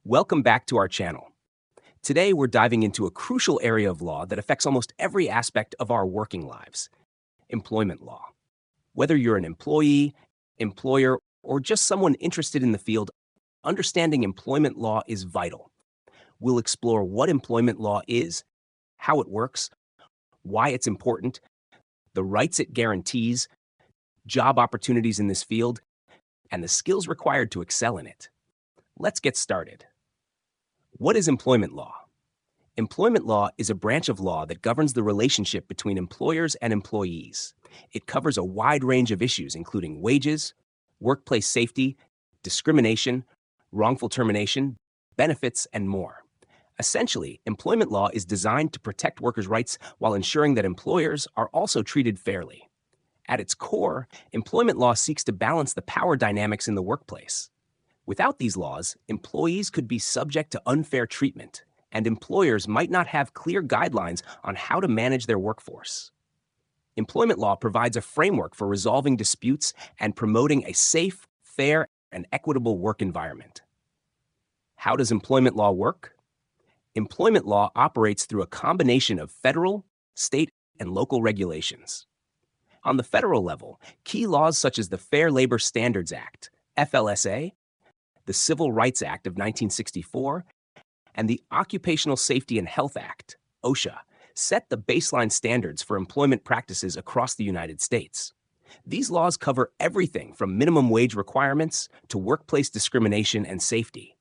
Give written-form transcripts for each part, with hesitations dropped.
Welcome back to our channel. Today, we're diving into a crucial area of law that affects almost every aspect of our working lives: employment law. Whether you're an employee, employer, or just someone interested in the field, understanding employment law is vital. We'll explore what employment law is, how it works, why it's important, the rights it guarantees, job opportunities in this field, and the skills required to excel in it. Let's get started. What is employment law? Employment law is a branch of law that governs the relationship between employers and employees. It covers a wide range of issues, including wages, workplace safety, discrimination, wrongful termination, benefits, and more. Essentially, employment law is designed to protect workers' rights while ensuring that employers are also treated fairly. At its core, employment law seeks to balance the power dynamics in the workplace. Without these laws, employees could be subject to unfair treatment, and employers might not have clear guidelines on how to manage their workforce. Employment law provides a framework for resolving disputes and promoting a safe, fair, and equitable work environment. How does employment law work? Employment law operates through a combination of federal, state, and local regulations. On the federal level, key laws such as the Fair Labor Standards Act, FLSA, the Civil Rights Act of 1964, and the Occupational Safety and Health Act, OSHA, set the baseline standards for employment practices across the United States. These laws cover everything from minimum wage requirements to workplace discrimination and safety.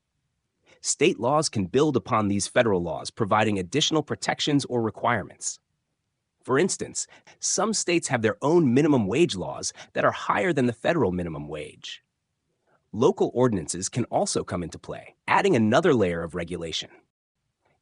State laws can build upon these federal laws, providing additional protections or requirements. For instance, some states have their own minimum wage laws that are higher than the federal minimum wage. Local ordinances can also come into play, adding another layer of regulation.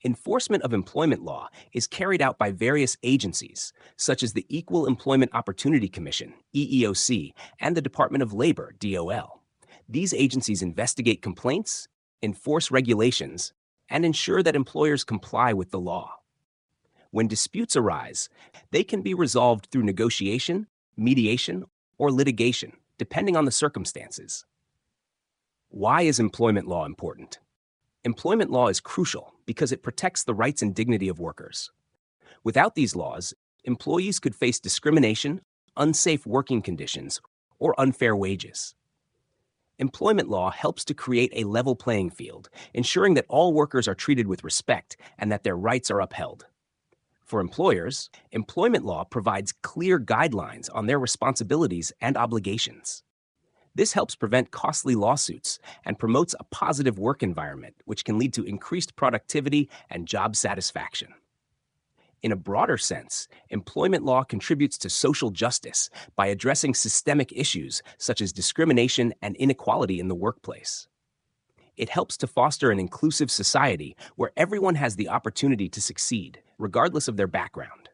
Enforcement of employment law is carried out by various agencies, such as the Equal Employment Opportunity Commission, EEOC, and the Department of Labor, DOL. These agencies investigate complaints, enforce regulations, and ensure that employers comply with the law. When disputes arise, they can be resolved through negotiation, mediation, or litigation, depending on the circumstances. Why is employment law important? Employment law is crucial because it protects the rights and dignity of workers. Without these laws, employees could face discrimination, unsafe working conditions, or unfair wages. Employment law helps to create a level playing field, ensuring that all workers are treated with respect and that their rights are upheld. For employers, employment law provides clear guidelines on their responsibilities and obligations. This helps prevent costly lawsuits and promotes a positive work environment, which can lead to increased productivity and job satisfaction. In a broader sense, employment law contributes to social justice by addressing systemic issues such as discrimination and inequality in the workplace. It helps to foster an inclusive society where everyone has the opportunity to succeed, regardless of their background.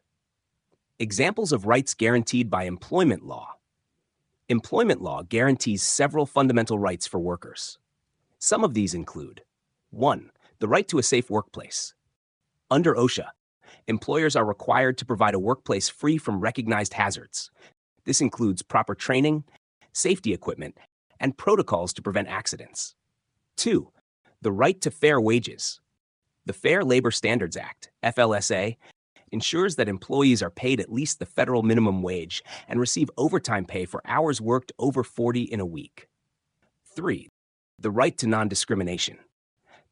Examples of rights guaranteed by employment law. Employment law guarantees several fundamental rights for workers. Some of these include: 1. The right to a safe workplace. Under OSHA, employers are required to provide a workplace free from recognized hazards. This includes proper training, safety equipment, and protocols to prevent accidents. 2. The right to fair wages. The Fair Labor Standards Act, FLSA, ensures that employees are paid at least the federal minimum wage and receive overtime pay for hours worked over 40 in a week. 3. The right to non-discrimination.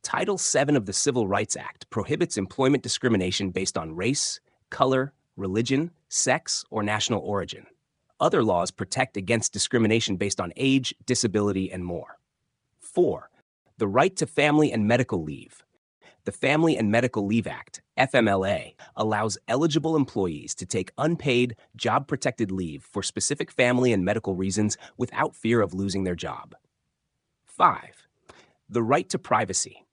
Title VII of the Civil Rights Act prohibits employment discrimination based on race, color, religion, sex, or national origin. Other laws protect against discrimination based on age, disability, and more. 4. The right to family and medical leave. The Family and Medical Leave Act, FMLA, allows eligible employees to take unpaid, job-protected leave for specific family and medical reasons without fear of losing their job. 5. The right to privacy.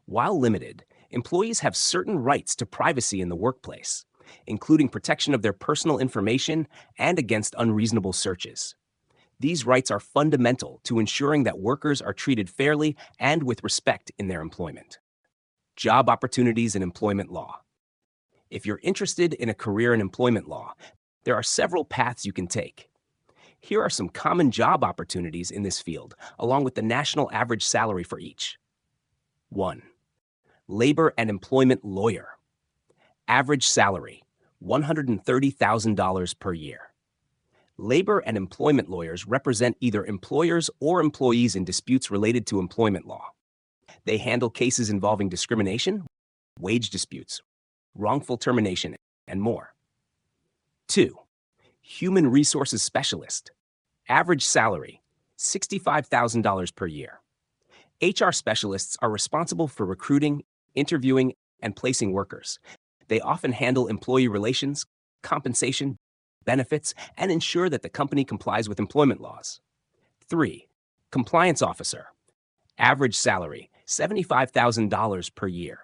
While limited, employees have certain rights to privacy in the workplace, including protection of their personal information and against unreasonable searches. These rights are fundamental to ensuring that workers are treated fairly and with respect in their employment. Job opportunities in employment law. If you're interested in a career in employment law, there are several paths you can take. Here are some common job opportunities in this field, along with the national average salary for each. 1. Labor and employment lawyer. Average salary, $130,000 per year. Labor and employment lawyers represent either employers or employees in disputes related to employment law. They handle cases involving discrimination, wage disputes, wrongful termination, and more. 2. Human resources specialist. Average salary, $65,000 per year. HR specialists are responsible for recruiting, interviewing, and placing workers. They often handle employee relations, compensation, benefits, and ensure that the company complies with employment laws. 3. Compliance officer. Average salary, $75,000 per year.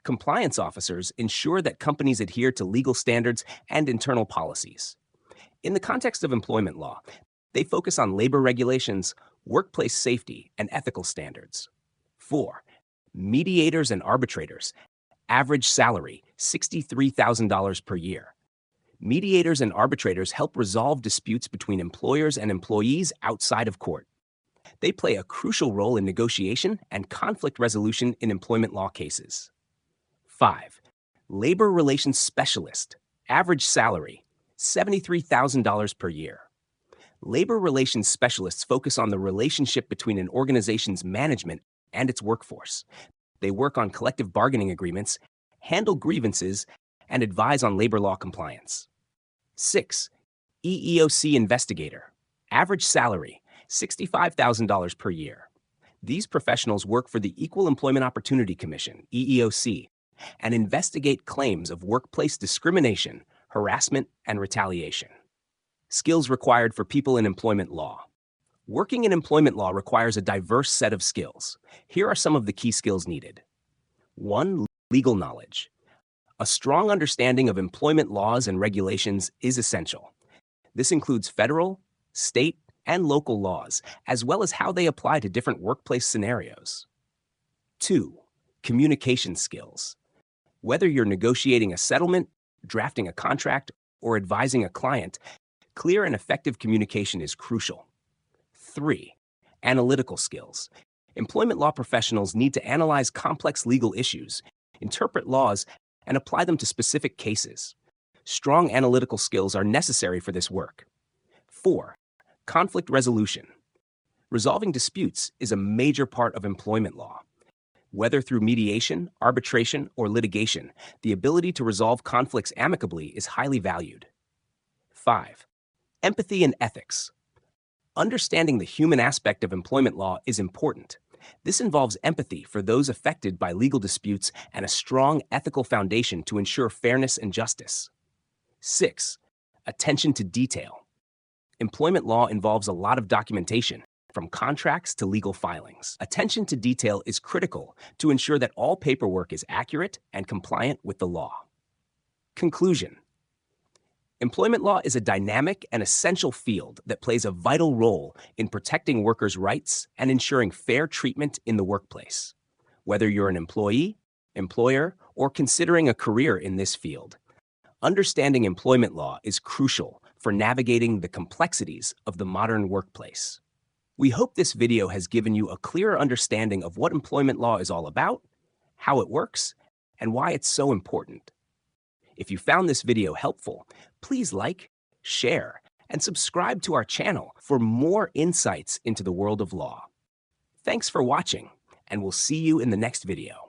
Compliance officers ensure that companies adhere to legal standards and internal policies. In the context of employment law, they focus on labor regulations, workplace safety, and ethical standards. 4. Mediators and arbitrators. Average salary, $63,000 per year. Mediators and arbitrators help resolve disputes between employers and employees outside of court. They play a crucial role in negotiation and conflict resolution in employment law cases. 5. Labor relations specialist. Average salary, $73,000 per year. Labor relations specialists focus on the relationship between an organization's management and its workforce. They work on collective bargaining agreements, handle grievances, and advise on labor law compliance. 6. EEOC investigator. Average salary, $65,000 per year. These professionals work for the Equal Employment Opportunity Commission, EEOC, and investigate claims of workplace discrimination, harassment, and retaliation. Skills required for people in employment law. Working in employment law requires a diverse set of skills. Here are some of the key skills needed. 1. Legal knowledge. A strong understanding of employment laws and regulations is essential. This includes federal, state, and local laws, as well as how they apply to different workplace scenarios. 2. Communication skills. Whether you're negotiating a settlement, drafting a contract, or advising a client, clear and effective communication is crucial. 3. Analytical skills. Employment law professionals need to analyze complex legal issues, interpret laws, and apply them to specific cases. Strong analytical skills are necessary for this work. 4. Conflict resolution. Resolving disputes is a major part of employment law. Whether through mediation, arbitration, or litigation, the ability to resolve conflicts amicably is highly valued. 5. Empathy and ethics. Understanding the human aspect of employment law is important. This involves empathy for those affected by legal disputes and a strong ethical foundation to ensure fairness and justice. 6. Attention to detail. Employment law involves a lot of documentation, from contracts to legal filings. Attention to detail is critical to ensure that all paperwork is accurate and compliant with the law. Conclusion. Employment law is a dynamic and essential field that plays a vital role in protecting workers' rights and ensuring fair treatment in the workplace. Whether you're an employee, employer, or considering a career in this field, understanding employment law is crucial for navigating the complexities of the modern workplace. We hope this video has given you a clearer understanding of what employment law is all about, how it works, and why it's so important. If you found this video helpful, please like, share, and subscribe to our channel for more insights into the world of law. Thanks for watching, and we'll see you in the next video.